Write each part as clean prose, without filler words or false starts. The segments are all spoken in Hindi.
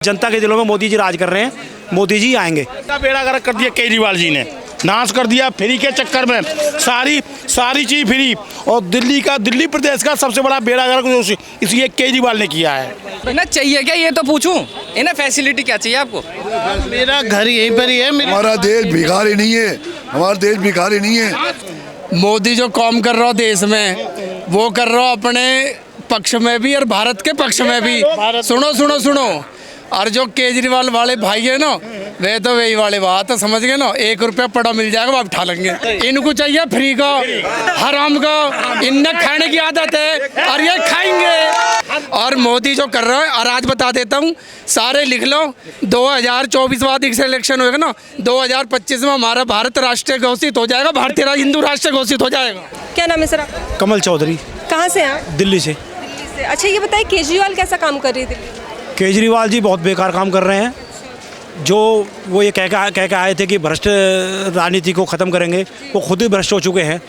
जनता के दिलों में मोदी जी राज कर रहे हैं, मोदी जी आएंगे। बेड़ा गर्क कर दिया केजरीवाल जी ने, नाश कर दिया फ्री के चक्कर में, सारी चीज फ्री। और दिल्ली प्रदेश का सबसे बड़ा बेड़ा गर्क इसलिए केजरीवाल ने किया है। इन्हें चाहिए क्या ये तो पूछूं, इन्हें फैसिलिटी क्या चाहिए आपको? मेरा घर यहीं पर ही है। हमारा देश भिखारी नहीं है, हमारा देश भिखारी नहीं है। मोदी जो काम कर रहा हो देश में वो कर रहा हो अपने पक्ष में भी और भारत के पक्ष में भी। सुनो और जो केजरीवाल वाले भाई है ना, वे तो वही वाले बात समझ गए ना, 1 रुपया पड़ा मिल जाएगा वो उठा लेंगे। इनको चाहिए फ्री का, हराम का, इनने खाने की आदत है और ये खाएंगे। और मोदी जो कर रहा है, और आज बता देता हूँ, सारे लिख लो, 2024 बाद इलेक्शन होगा ना, 2025 में हमारा भारत राष्ट्रीय घोषित हो जाएगा, भारतीय हिंदू राष्ट्र घोषित हो जाएगा। क्या नाम है सर आपका? कमल चौधरी। कहाँ से हैं आप? दिल्ली से। अच्छा ये बताइए केजरीवाल कैसा काम कर रही है दिल्ली? केजरीवाल जी बहुत बेकार काम कर रहे हैं। जो वो ये कह के आए थे कि भ्रष्ट राजनीति को ख़त्म करेंगे, वो खुद ही भ्रष्ट हो चुके हैं।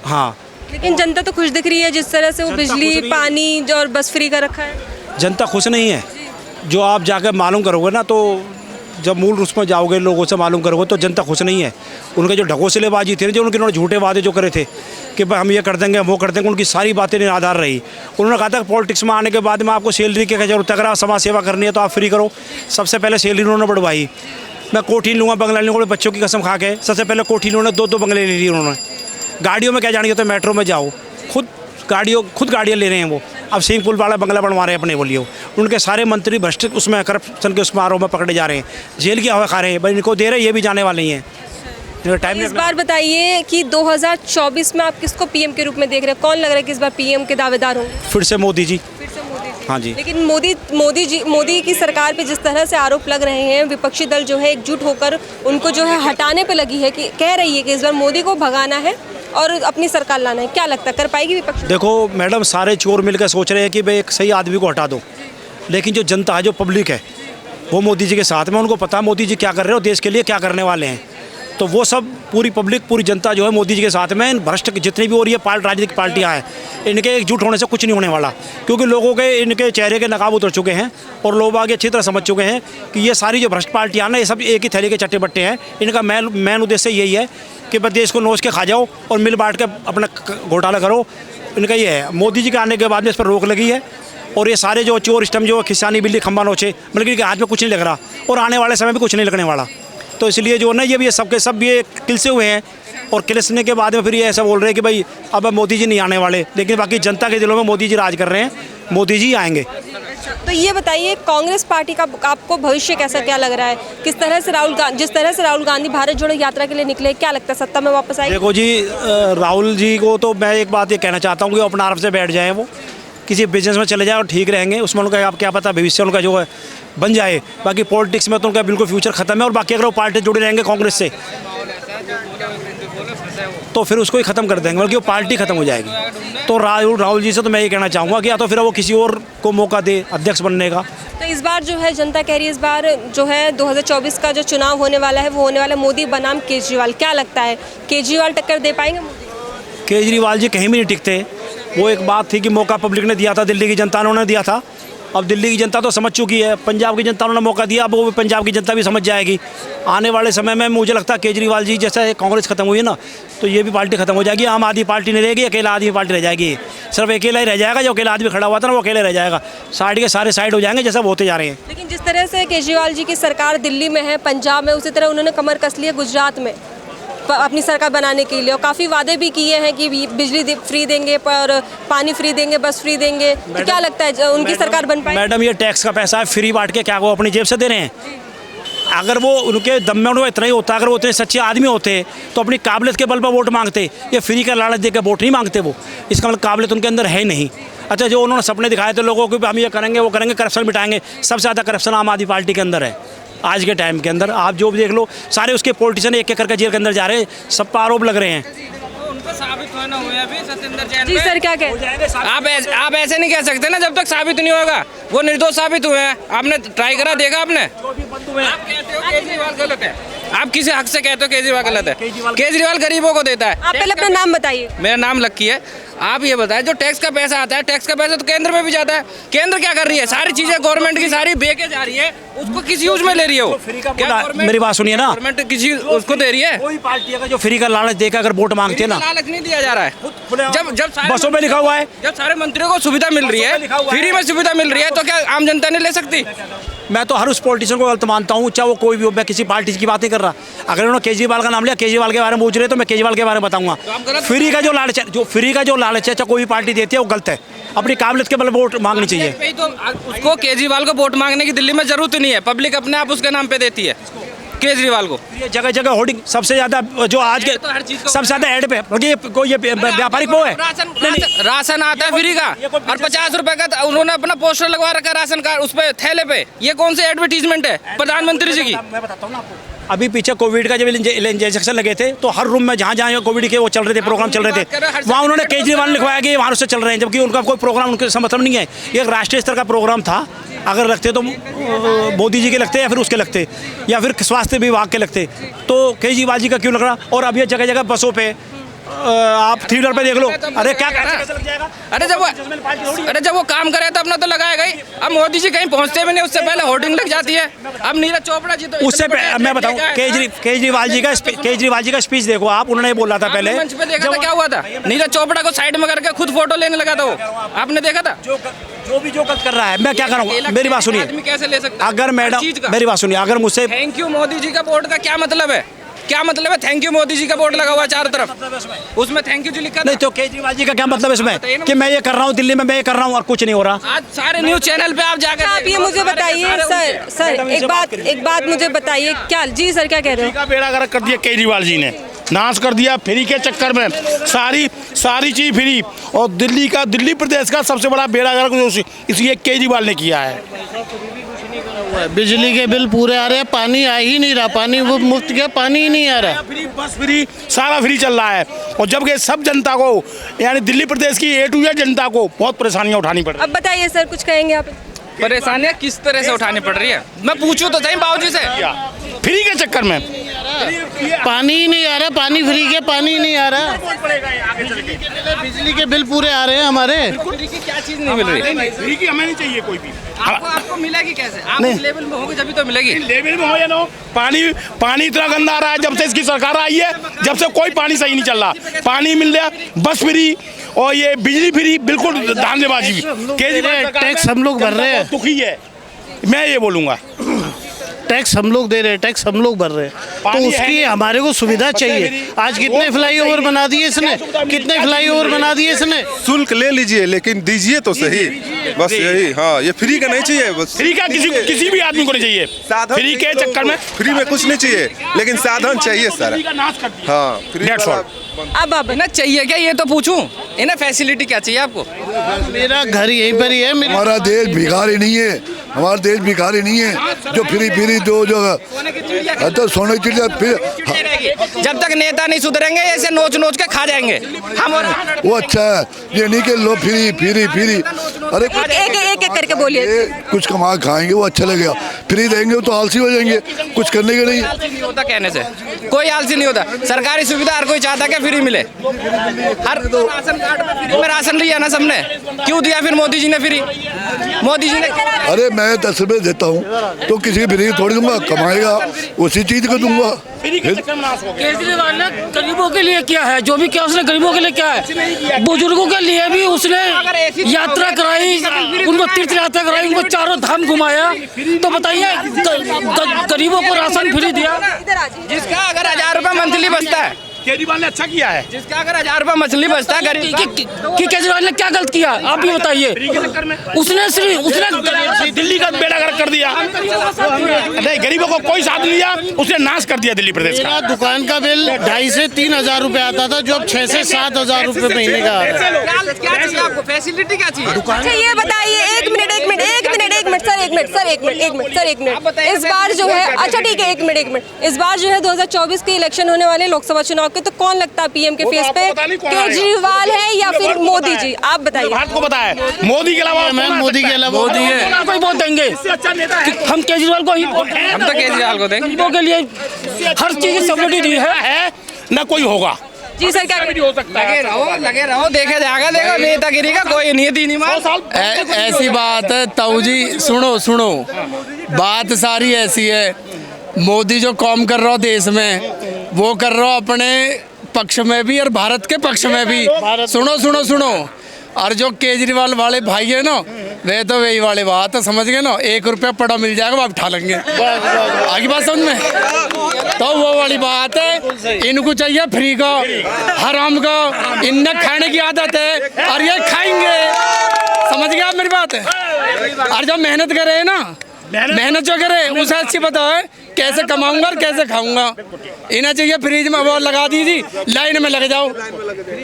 हाँ, लेकिन जनता तो खुश दिख रही है जिस तरह से वो बिजली पानी और बस फ्री का रखा है। जनता खुश नहीं है। जो आप जाकर मालूम करोगे ना, तो जब मूल रूप में जाओगे, लोगों से मालूम करोगे, तो जनता खुश नहीं है। उनके जो ढकोसलेबाजी थी, जो उन्होंने झूठे वादे जो करे थे कि भाई हम ये कर देंगे वो कर देंगे, उनकी सारी बातें निराधार रही। उन्होंने कहा था पॉलिटिक्स में आने के बाद में आपको सैलरी की जरूरत है, अगर आप समाज सेवा करनी है तो आप फ्री करो। सबसे पहले सैलरी उन्होंने बढ़वाई। मैं कोठी लूँगा, बंगला लूँगा, बच्चों की कसम खा के सबसे पहले कोठी उन्होंने 2 बंगले ले लिए उन्होंने। गाड़ियों में क्या जानिए, तो मेट्रो में जाओ, खुद गाड़ियाँ ले रहे हैं वो। अब सिंह पुल वाला बंगला बनवा रहे हैं अपने बोलिए। उनके सारे मंत्री भ्रष्ट उसमें करप्शन के उसमें आरोप में पकड़े जा रहे हैं, जेल की हवा खा रहे हैं। भाई इनको दे रहे, ये भी जाने वाले ही हैं। टाइम इस बार बताइए कि 2024 में आप किसको पीएम के रूप में देख रहे हैं? कौन लग रहा है कि इस बार पीएम के दावेदार होंगे? फिर से मोदी जी। हाँ जी। लेकिन मोदी की सरकार पे जिस तरह से आरोप लग रहे हैं, विपक्षी दल जो है एकजुट होकर उनको जो है हटाने पे लगी है, कि कह रही है कि इस बार मोदी को भगाना है और अपनी सरकार लाना है। क्या लगता है कर पाएगी विपक्ष? देखो मैडम, सारे चोर मिलकर सोच रहे हैं कि भाई एक सही आदमी को हटा दो, लेकिन जो जनता है, जो पब्लिक है, वो मोदी जी के साथ में। उनको पता है मोदी जी क्या कर रहे हो, देश के लिए क्या करने वाले हैं। तो वो सब पूरी पब्लिक, पूरी जनता जो है मोदी जी के साथ में। इन भ्रष्ट जितनी भी हो रही है राजनीतिक पार्टियां हैं, इनके एकजुट होने से कुछ नहीं होने वाला, क्योंकि लोगों के इनके चेहरे के नकाब उतर चुके हैं और लोग आगे अच्छी तरह समझ चुके हैं कि ये सारी जो भ्रष्ट पार्टियां ना, ये सब एक ही थैली के चट्टे बट्टे हैं। इनका मेन उद्देश्य यही है कि बस देश को नोच के खा जाओ और मिल बांट के अपना घोटाला करो। इनका ये है। मोदी जी के आने के बाद में इस पर रोक लगी है और ये सारे जो चोर स्टम जो खिसानी बिल्ली खंबा नोचे, बल्कि इनके हाथ में कुछ नहीं लग रहा और आने वाले समय में कुछ नहीं लगने वाला। तो इसलिए जो ना ये सबके सब ये किलसे हुए हैं और किलसने के बाद में फिर ये ऐसा बोल रहे हैं कि भाई अब मोदी जी नहीं आने वाले, लेकिन बाकी जनता के दिलों में मोदी जी राज कर रहे हैं, मोदी जी आएंगे। तो ये बताइए कांग्रेस पार्टी का आपको भविष्य कैसा क्या लग रहा है? जिस तरह से राहुल गांधी भारत जोड़ो यात्रा के लिए निकले, क्या लगता है सत्ता में वापस आएंगे? देखो जी, राहुल जी को तो मैं एक बात ये कहना चाहता हूँ कि अपना आराम से बैठ जाएँ, वो किसी बिजनेस में चले जाए और ठीक रहेंगे। उसमें उनका आप क्या पता भविष्य उनका जो है बन जाए। बाकी पॉलिटिक्स में तो उनका बिल्कुल फ्यूचर खत्म है। और बाकी अगर वो पार्टी जुड़े रहेंगे कांग्रेस से तो फिर उसको ही ख़त्म कर देंगे, बल्कि वो पार्टी ख़त्म हो जाएगी। तो राहुल जी से तो मैं ये कहना चाहूँगा कि या तो फिर वो किसी और को मौका दे अध्यक्ष बनने का। तो इस बार जो है जनता कह रही है, इस बार जो है 2024 का जो चुनाव होने वाला है वो होने वाला मोदी बनाम केजरीवाल। क्या लगता है केजरीवाल टक्कर दे पाएंगे मोदी? केजरीवाल जी कहीं भी नहीं टिकते। वो एक बात थी कि मौका पब्लिक ने दिया था, दिल्ली की जनता ने दिया था। अब दिल्ली की जनता तो समझ चुकी है, पंजाब की जनता ने मौका दिया, अब वो पंजाब की जनता भी समझ जाएगी। आने वाले समय में मुझे लगता है केजरीवाल जी जैसा कांग्रेस खत्म हुई है ना, तो ये भी पार्टी खत्म हो जाएगी। आम आदमी पार्टी नहीं रहेगी, अकेला आदमी पार्टी रह जाएगी। सिर्फ अकेला ही रह जाएगा, जो अकेला आदमी खड़ा हुआ था ना वो अकेले रह जाएगा। साइड के सारे साइड हो जाएंगे जैसा होते जा रहे हैं। लेकिन जिस तरह से केजरीवाल जी की सरकार दिल्ली में है, पंजाब में, उसी तरह उन्होंने कमर कस ली है गुजरात में अपनी सरकार बनाने के लिए, और काफ़ी वादे भी किए हैं कि बिजली फ्री देंगे, पर पानी फ्री देंगे, बस फ्री देंगे। तो क्या लगता है उनकी सरकार बन पाएगी? मैडम, ये टैक्स का पैसा है, फ्री बांट के क्या वो अपनी जेब से दे रहे हैं? अगर वो उनके दम में इतना ही होता, अगर वो इतने सच्चे आदमी होते तो अपनी काबिलियत के बल पर वोट मांगते। ये फ्री का लालच देकर वोट नहीं मांगते वो। इसका मतलब काबिलियत उनके अंदर है नहीं। अच्छा, जो उन्होंने सपने दिखाए थे लोगों को, हम ये करेंगे वो करेंगे, करप्शन मिटाएंगे, सबसे ज़्यादा करप्शन आम आदमी पार्टी के अंदर है आज के टाइम के अंदर। आप जो भी देख लो, सारे उसके पॉलिटिशियन एक एक करके जेल के अंदर जा रहे हैं, सब पर आरोप लग रहे हैं। साबित होना हुआ अभी सत्येंद्र जैन जी सर, क्या कहें? आप ऐसे नहीं कह सकते ना, जब तक साबित नहीं होगा। वो निर्दोष साबित हुए हैं। आपने ट्राई करा, देखा आपने? आप कहते हो केजरीवाल गलत है, आप किसी हक से कहते हो केजरीवाल गलत है? केजरीवाल गरीबों को देता है। आप पहले अपना नाम बताइए। मेरा नाम लक्की है। आप ये बताएं, जो टैक्स का पैसा आता है, टैक्स का पैसा तो केंद्र में भी जाता है। केंद्र क्या कर रही है? सारी चीजें गवर्नमेंट की सारी बेके जा रही है, उसको किस यूज में ले रही है वो? फ्री का क्या बोला, government- मेरी बात सुनिए ना। गवर्नमेंट किसी उसको दे रही है? कोई पार्टी अगर जो फ्री का लालच देकर अगर वोट मांगते हैं ना, लालच नहीं दिया जा रहा है। जब सारे बसों में लिखा हुआ है, जब सारे मंत्रियों को सुविधा मिल रही है, फ्री में सुविधा मिल रही है, तो क्या आम जनता नहीं ले सकती? मैं तो हर उस पॉलिटिशियन को गलत मानता हूँ, चाहे वो कोई भी हो। मैं किसी पार्टी की बात नहीं कर रहा। अगर उन्होंने केजरीवाल का नाम लिया, केजरीवाल के बारे में पूछ रहे, तो मैं केजरीवाल के बारे में बताऊंगा। फ्री का जो लालच है, चाहे कोई भी पार्टी देती है, वो गलत है। अपनी काबिलियत के बल वोट मांगनी चाहिए। भाई तो उसको केजरीवाल को वोट मांगने की दिल्ली में जरूरत नहीं है, पब्लिक अपने आप उसके नाम पे देती है केजरीवाल को। ये जगह जगह होर्डिंग सबसे ज्यादा जो आज के तो हर चीज़ को- सबसे ज्यादा एड पे, बल्कि ये व्यापारिक वो है। राशन आता है फ्री का, और 50 रुपए का उन्होंने अपना पोस्टर लगवा रखा राशन कार्ड उस पे थैले पे। ये कौन सी एडवर्टीजमेंट है प्रधानमंत्री जी की? मैं बताता हूँ ना आपको। अभी पीछे कोविड का जब इंजेक्शन लगे थे, तो हर रूम में जहाँ जहाँ कोविड के वो चल रहे थे, प्रोग्राम चल रहे थे, वहाँ उन्होंने केजरीवाल लिखवाया कि वहाँ से चल रहे हैं, जबकि उनका कोई प्रोग्राम उनके मतलब नहीं है। ये एक राष्ट्रीय स्तर का प्रोग्राम था। अगर रखते तो मोदी जी के लगते, या फिर उसके लगते, या फिर स्वास्थ्य विभाग के लगते, तो केजरीवाल जी का क्यों लग रहा? और अब ये जगह जगह बसों पे, आप थिएटर पे देख लो। अरे क्या कैसे लग जाएगा? अरे जब वो काम करे तो अपना तो लगाएगा ही। अब मोदी जी कहीं पहुंचते भी नहीं, उससे पहले होर्डिंग लग जाती है। अब नीरज चोपड़ा जी तो उससे मैं बताऊं, केजरीवाल जी का स्पीच देखो आप। उन्होंने बोला था पहले, मंच पे देखा था क्या हुआ था? नीरज चोपड़ा को साइड में करके खुद फोटो लेने लगा था वो, आपने देखा था? जो गलत कर रहा है, मैं क्या करूँगा? मेरी बात सुनिए। आदमी कैसे ले सकता है? अगर मैडम, चीज़ का। मेरी बात सुनिए, अगर मुझसे थैंक यू मोदी जी का बोर्ड का क्या मतलब है? क्या मतलब है? थैंक यू मोदी जी का बोर्ड लगा हुआ है चारों तरफ, उसमें थैंक यू जी लिखा था। नहीं, तो केजरीवाल जी का क्या मतलब इसमें कि मैं ये कर रहा हूँ दिल्ली में, मैं ये कर रहा हूँ और कुछ नहीं हो रहा? आज सारे न्यूज चैनल पे आप जाकर आप ये मुझे बताइए सर, एक बात मुझे बताइए, क्या जी सर क्या कह रहे हो? का बेड़ा गर्क कर दिया केजरीवाल जी ने, नाश कर दिया। फ्री के चक्कर में सारी चीज़ फ्री, और दिल्ली प्रदेश का सबसे बड़ा बेड़ा गर्क इसलिए केजरीवाल ने किया है। बिजली के बिल पूरे आ रहे हैं, पानी आ ही नहीं रहा, पानी वो मुफ्त का पानी ही नहीं आ रहा। फ्री, बस फ्री, सारा फ्री चल रहा है। और जबकि सब जनता को, यानी दिल्ली प्रदेश की A to Z जनता को बहुत परेशानियां उठानी पड़ रही अब बताइए सर, कुछ कहेंगे आप? परेशानियां किस तरह से उठानी पड़ रही है? मैं पूछूं तो सही बाबूजी से। है फ्री के चक्कर में। पानी ही नहीं आ रहा, पानी फ्री के पानी ही नहीं आ रहा। बिजली के बिल पूरे आ रहे हैं हमारे। फ्री की क्या चीज नहीं मिल रही? फ्री की हमें नहीं चाहिए कोई भी। आपको मिलेगी कैसे? आप इस लेवल में होगे जब तो मिलेगी। लेवल में हो या ना हो, पानी इतना गंदा आ रहा है जब से इसकी सरकार आई है, जब से कोई पानी सही नहीं चल रहा। पानी मिल रहा, बस फ्री, और ये बिजली फ्री, बिल्कुल धांधलेबाजी। केजरीवाल टैक्स हम लोग भर रहे हैं, दुखी है, मैं ये बोलूँगा। टैक्स हम लोग दे रहे हैं, टैक्स हम लोग भर रहे हैं, तो उसकी हमारे को सुविधा चाहिए। आज कितने फ्लाईओवर बना दिए इसने, कितने फ्लाईओवर बना दिए इसने। शुल्क ले लीजिए, लेकिन दीजिए तो सही, बस यही। हाँ, ये फ्री का नहीं चाहिए, बस फ्री का किसी भी आदमी को नहीं चाहिए। फ्री के चक्कर में फ्री में कुछ नहीं चाहिए, लेकिन साधन चाहिए सारा। हाँ, फ्री वाला अब इन्हें चाहिए क्या ये तो पूछूं? इन्हें फैसिलिटी क्या चाहिए आपको? मेरा घर यहीं पर ही है। हमारा देश भिखारी नहीं है, हमारा देश भिखारी नहीं है जो फ्री दो जगह। तो सोने की चिड़िया फिर जब तक नेता नहीं सुधरेंगे ऐसे नोच नोच के खा जाएंगे हम। वो अच्छा है, ये नहीं कि लो फ्री। अरे एक करके बोलिए। ये कुछ कमा खाएंगे, वो अच्छा लगेगा। फ्री देंगे तो आलसी हो जाएंगे, कुछ करने के नहीं। आलसी नहीं होता कहने से, कोई आलसी नहीं होता। सरकारी सुविधा हर कोई चाहता है फ्री मिले। हर राशन कार्ड में फ्री में राशन लिया ना सबने, क्यों दिया फिर मोदी जी ने फ्री? मोदी जी ने अरे मैं 10 रुपये देता हूँ तो किसी फ्री थोड़ी दूंगा, कमाएगा उसी चीज को दूंगा। केजरीवाल ने गरीबों के लिए क्या है? जो भी किया उसने गरीबों के लिए क्या है? बुजुर्गों के लिए भी उसने यात्रा कराई, उनको तीर्थ यात्रा कराई, उनको चारों धाम घुमाया। तो बताइए, गरीबों को राशन फ्री दिया। जिसका अगर 1000 रुपये मंथली बचता है, केजरीवाल ने अच्छा किया है। जिसका अगर 1000 रुपये मंथली बचता है गरीब कि केजरीवाल ने क्या गलत किया आप भी बताइए? उसने दिल्ली का बेड़ा गर्क कर दिया। नहीं, गरीबों को कोई साथ नहीं दिया, उसने नाश कर दिया दिल्ली प्रदेश का। मेरा दुकान का बिल 2,500 से 3,000 रुपए आता था, जो अब 6,000 से 7,000 रुपए महीने का आ रहा है। क्या चाहिए आपको? फैसिलिटी क्या चाहिए? अच्छा ये बताइए, एक मिनट सर, एक मिनट। इस बार जो है, अच्छा ठीक है, एक मिनट। इस बार जो है 2024 के इलेक्शन होने वाले, लोकसभा चुनाव के, तो कौन लगता है पीएम के फेस पे? केजरीवाल है या फिर मोदी जी? आप बताइए। भारत को बताया मोदी के अलावा, मैं मोदी के अलावा मोदी है, कोई वोट देंगे हम केजरीवाल को ही। हम तो केजरीवाल को देंगे। गरीबों के लिए हर चीज की सब्सिडी दी है ना कोई होगा। जी सर, क्या हो सकता है। लगे रहो, देखे जाएगा। देखो नेतागिरी का कोई नियति नहीं मान। ऐसी बात है ताऊ जी, सुनो बात सारी ऐसी है, मोदी जो काम कर रहा हो देश में वो कर रहा हो अपने पक्ष में भी और भारत के पक्ष में भी। सुनो सुनो सुनो, और जो केजरीवाल वाले भाई है ना, वे तो वही वाले बात है, समझ गए ना, 1 रुपया पड़ा मिल जाएगा वो आप उठा लेंगे। आगे बात समझ में, तो वो वाली बात है, इनको चाहिए फ्री का, हराम का, इनने खाने की आदत है और ये खाएंगे, समझ गए आप मेरी बात है। और जो मेहनत करे ना, मेहनत जो करे उसे अच्छी पता है कैसे कमाऊंगा और कैसे खाऊंगा। इन्हें चाहिए फ्रिज में वो लगा दीजिए, लाइन में लग जाओ।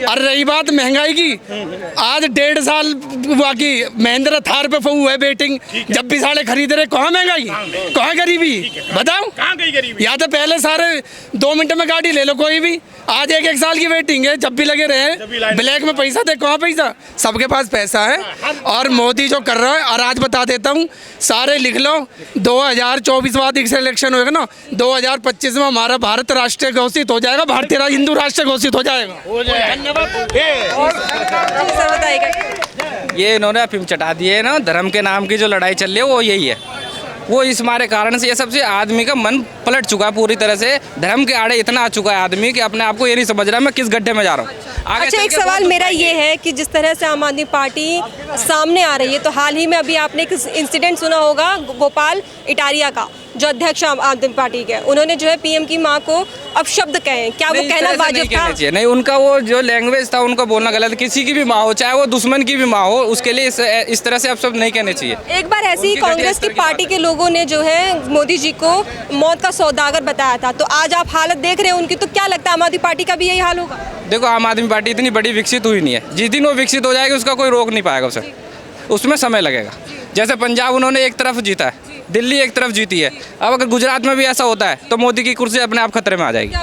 और रही बात महंगाई की, आज 1.5 साल बाकी महिंद्रा थार पे फू है बेटिंग, जब भी साले खरीद रहे, कहाँ महंगाई, कहाँ गरीबी, बताओ। या तो पहले सारे 2 मिनट में गाड़ी ले लो कोई भी, आज 1-1 साल की वेटिंग है, जब भी लगे रहे, ब्लैक में पैसा दे, कहाँ पैसा, सबके पास पैसा है। और मोदी जो कर रहा है, और आज बता देता हूँ, सारे लिख लो, 2024 बाद इलेक्शन होगा ना, 2025 में हमारा भारत राष्ट्र घोषित हो जाएगा, भारतीय हिंदू राष्ट्र घोषित हो जाएगा। सर बताइएगा। ये इन्होंने अफीम चटा दी है ना, धर्म के नाम की जो लड़ाई चल रही है वो यही है। वो इस हमारे कारण से ये सबसे आदमी का मन पलट चुका है पूरी तरह से, धर्म के आड़े इतना आ चुका है आदमी कि अपने आप को ये नहीं समझ रहा मैं किस गड्ढे में जा रहा हूँ। अच्छा, एक सवाल मेरा ये है कि जिस तरह से आम आदमी पार्टी सामने आ रही है, तो हाल ही में अभी आपने एक इंसिडेंट सुना होगा गोपाल इटारिया का, जो अध्यक्ष आम आदमी पार्टी के, उन्होंने जो है पीएम की मां को अपशब्द कहे, क्या वो कहना वाजिब था? नहीं, उनका वो जो लैंग्वेज था उनका बोलना गलत। किसी की भी माँ हो, चाहे वो दुश्मन की भी माँ हो, उसके लिए इस तरह से अपशब्द नहीं कहने चाहिए। एक बार ऐसी ही कांग्रेस की पार्टी के लोगों ने जो है मोदी जी को मौत का सौदागर बताया था, तो आज आप हालत देख रहे हैं उनकी, तो क्या लगता है आम आदमी पार्टी का भी यही हाल होगा? देखो, आम आदमी पार्टी इतनी बड़ी विकसित हुई नहीं है, जिस दिन वो विकसित हो जाएगी उसका कोई रोक नहीं पाएगा उसे, उसमें समय लगेगा। जैसे पंजाब उन्होंने एक तरफ जीता है, दिल्ली एक तरफ जीती है, अब अगर गुजरात में भी ऐसा होता है तो मोदी की कुर्सी अपने आप खतरे में आ जाएगी।